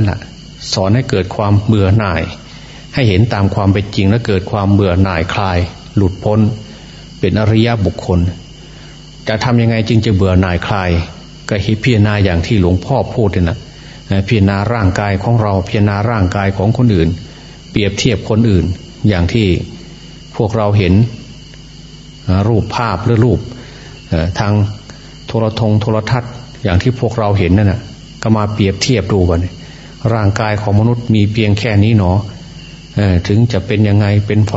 แหละสอนให้เกิดความเบื่อหน่ายให้เห็นตามความเป็นจริงและเกิดความเบื่อหน่ายคลายหลุดพ้นเป็นอริยบุคคลจะทำยังไงจึงจะเบื่อหน่ายคลายก็ให้พิจารณาอย่างที่หลวงพ่อพูดนะพิจารณาร่างกายของเราพิจารณาร่างกายของคนอื่นเปรียบเทียบคนอื่นอย่างที่พวกเราเห็นรูปภาพหรือรูปทางโทรทัศน์อย่างที่พวกเราเห็นนั่นน่ะก็มาเปรียบเทียบดูกันร่างกายของมนุษย์มีเพียงแค่นี้หนอถึงจะเป็นยังไงเป็นฝ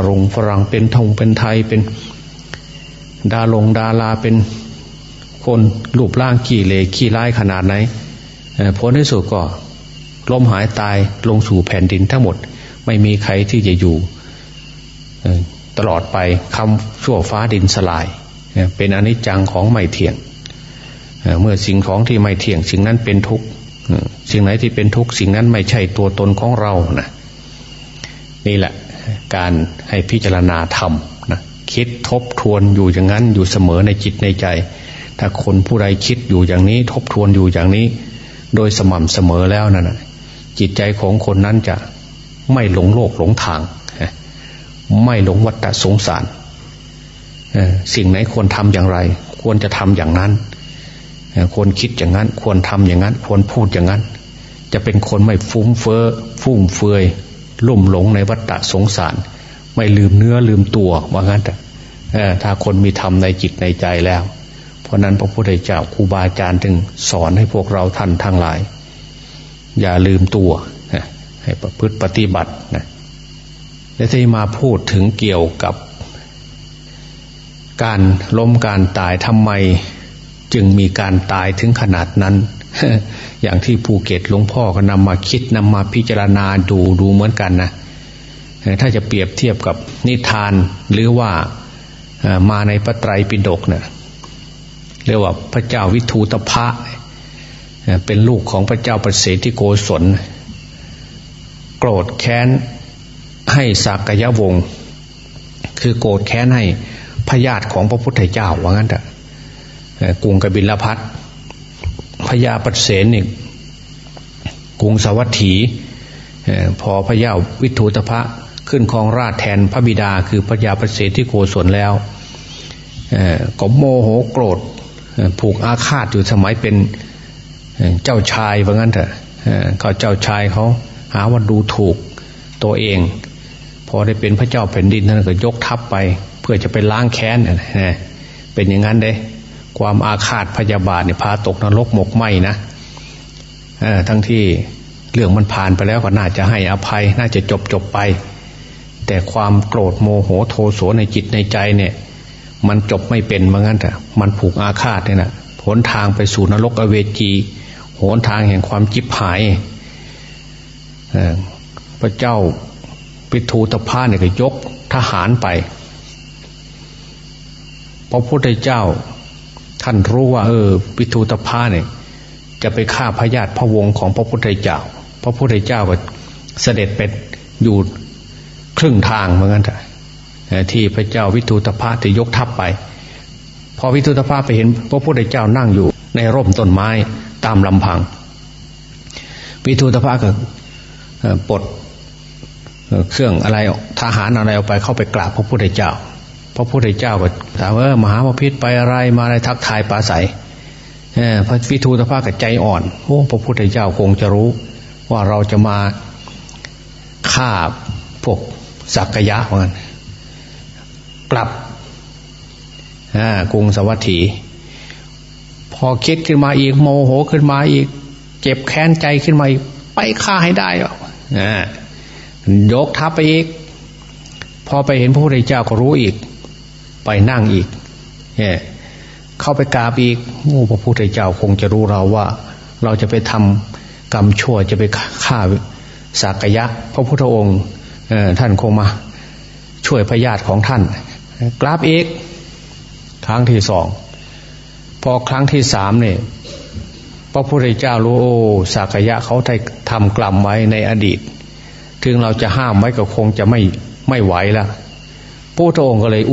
รั่งเป็นเป็นไทยเป็นดาราเป็นคนรูปร่างขี้เหร่ขี้ร้ายขนาดไหนผลที่สุดก็ล้มหายตายลงสู่แผ่นดินทั้งหมดไม่มีใครที่จะอยู่ตลอดไปคำชั่วฟ้าดินสลายเป็นอนิจจังของไม่เที่ยงเมื่อสิ่งของที่ไม่เที่ยงสิ่งนั้นเป็นทุกข์สิ่งไหนที่เป็นทุกข์สิ่งนั้นไม่ใช่ตัวตนของเรานะนี่แหละการให้พิจารณาธรรมนะคิดทบทวนอยู่อย่างนั้นอยู่เสมอในจิตในใจถ้าคนผู้ใดคิดอยู่อย่างนี้ทบทวนอยู่อย่างนี้โดยสม่ำเสมอแล้วนั่นจิตใจของคนนั้นจะไม่หลงโลกหลงทางไม่หลงวัฏสงสารสิ่งไหนควรทำอย่างไรควรจะทำอย่างนั้นควรคิดอย่างนั้นควรทำอย่างนั้นควรพูดอย่างนั้นจะเป็นคนไม่ฟุ้งเฟ้อฟุ่มเฟือยลุ่มหลงในวัฏสงสารไม่ลืมเนื้อลืมตัวว่างั้นถ้าคนมีธรรมในจิตในใจแล้วเพราะนั้นพระพุทธเจ้าครูบาอาจารย์จึงสอนให้พวกเราท่านทั้งหลายอย่าลืมตัวให้ประพฤติปฏิบัตินะและที่มาพูดถึงเกี่ยวกับการล้มการตายทำไมจึงมีการตายถึงขนาดนั้น อย่างที่ภูเก็ตหลวงพ่อก็นำมาคิดนำมาพิจารณาดูเหมือนกันนะถ้าจะเปรียบเทียบกับนิทานหรือว่ามาในพระไตรปิฎกเนี่ยเรียกว่าพระเจ้าวิทูตภะเป็นลูกของพระเจ้าประเสฐิโกศลโกรธแค้นให้สากยวงศ์คือโกรธแค้นให้พญาติของพระพุทธเจ้าว่างั้นเถอะกรุงกบิลพัสพญาประเสนนี่กรุงสาวัตถีพอพระเจ้าวิทูตภะขึ้นครองราชย์แทนพระบิดาคือพระยาประเสฐิโกศลแล้วก็โมโหโกรธผูกอาฆาตอยู่สมัยเป็นเจ้าชายว่างั้นเถอะเขาเจ้าชายเขาหาว่าดูถูกตัวเองพอได้เป็นพระเจ้าแผ่นดินท่านก็ยกทัพไปเพื่อจะไปล้างแค้นเป็นอย่างนั้นเด้ความอาฆาตพยาบาทเนี่ยพาตกนรกหมกไหมนะทั้งที่เรื่องมันผ่านไปแล้วก็น่าจะให้อภัยน่าจะจบไปแต่ความโกรธโมโหโทโสในจิตในใจเนี่ยมันจบไม่เป็นเหมือนกันแต่มันผูกอาฆาตเนี่ยนะหนทางไปสู่นรกอเวจีหนทางแห่งความจิบหายพระเจ้าวิทูตภะเนี่ยก็ยกทหารไปพระพุทธเจ้าท่านรู้ว่าวิทูตภะเนี่ยจะไปฆ่าพญาติพระวงศ์ของพระพุทธเจ้าพระพุทธเจ้าก็เสด็จไปอยู่ครึ่งทางเหมือนกันที่พระเจ้าวิทูตภะจะยกทัพไปพอวิทูตภะไปเห็นพระพุทธเจ้านั่งอยู่ในร่มต้นไม้ตามลำพังวิทูตภะก็ปลดเครื่องอะไรทหารอะไรเอาไปเข้าไปกราบพระพุทธเจ้าพระพุทธเจ้าก็ถามมหาบพิตรไปอะไรมาอะไรทักทายปราศัยพระวิทูตภะก็ใจอ่อนโอ้พระพุทธเจ้าคงจะรู้ว่าเราจะมาฆ่าพวกสักยะเหมือนกันกลับกรุงสาวัตถีพอคิดขึ้นมาอีกโมโหขึ้นมาอีกเจ็บแค้นใจขึ้นมาอีกไปฆ่าให้ได้หรอยกทัพไปอีกพอไปเห็นพระพุทธเจ้าก็รู้อีกไปนั่งอีกเข้าไปกราบอีกพระพุทธเจ้าคงจะรู้เราว่าเราจะไปทำกรรมชั่วจะไปฆ่าสากยะพระพุทธองค์ท่านคงมาช่วยพญาติของท่านกราบอีกครั้งที่สองพอครั้งที่สามเนี่ยพระพุทธเจ้ารู้สากยะเขาได้ทำกรรมไว้ในอดีตถึงเราจะห้ามไว้ก็คงจะไม่ไหวแล้วพระพุทธองค์ก็เลยอุ